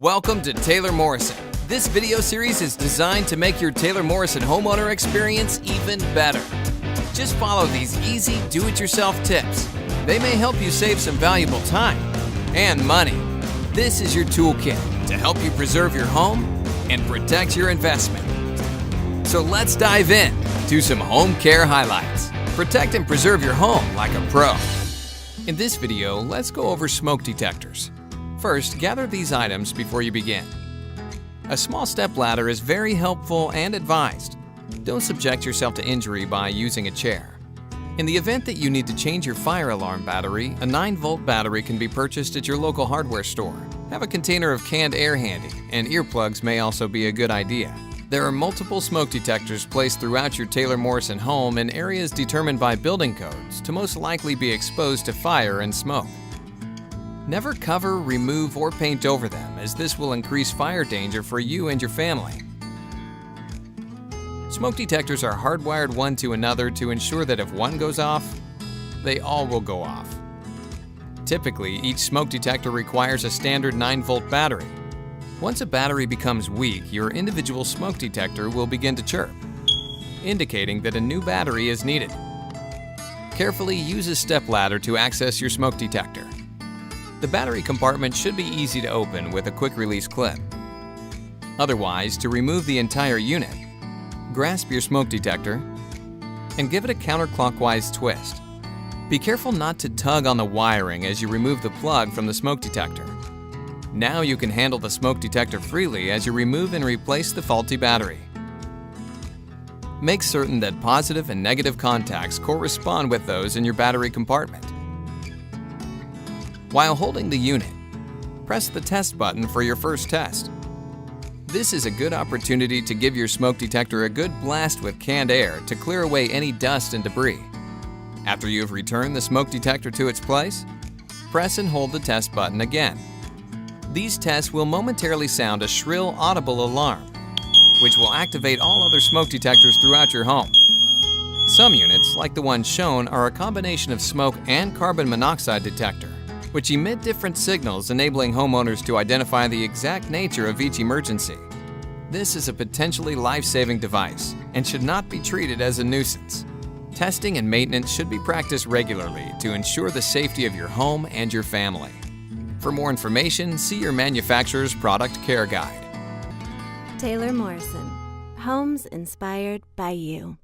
Welcome to Taylor Morrison. This video series is designed to make your Taylor Morrison homeowner experience even better. Just follow these easy do-it-yourself tips. They may help you save some valuable time and money. This is your toolkit to help you preserve your home and protect your investment. So let's dive in to some home care highlights. Protect and preserve your home like a pro. In this video, let's go over smoke detectors. First, gather these items before you begin. A small step ladder is very helpful and advised. Don't subject yourself to injury by using a chair. In the event that you need to change your fire alarm battery, a 9-volt battery can be purchased at your local hardware store. Have a container of canned air handy, and earplugs may also be a good idea. There are multiple smoke detectors placed throughout your Taylor Morrison home in areas determined by building codes to most likely be exposed to fire and smoke. Never cover, remove, or paint over them, as this will increase fire danger for you and your family. Smoke detectors are hardwired one to another to ensure that if one goes off, they all will go off. Typically, each smoke detector requires a standard 9-volt battery. Once a battery becomes weak, your individual smoke detector will begin to chirp, indicating that a new battery is needed. Carefully use a stepladder to access your smoke detector. The battery compartment should be easy to open with a quick-release clip. Otherwise, to remove the entire unit, grasp your smoke detector and give it a counterclockwise twist. Be careful not to tug on the wiring as you remove the plug from the smoke detector. Now you can handle the smoke detector freely as you remove and replace the faulty battery. Make certain that positive and negative contacts correspond with those in your battery compartment. While holding the unit, press the test button for your first test. This is a good opportunity to give your smoke detector a good blast with canned air to clear away any dust and debris. After you have returned the smoke detector to its place, press and hold the test button again. These tests will momentarily sound a shrill, audible alarm, which will activate all other smoke detectors throughout your home. Some units, like the one shown, are a combination of smoke and carbon monoxide detector, which emit different signals, enabling homeowners to identify the exact nature of each emergency. This is a potentially life-saving device and should not be treated as a nuisance. Testing and maintenance should be practiced regularly to ensure the safety of your home and your family. For more information, see your manufacturer's product care guide. Taylor Morrison. Homes inspired by you.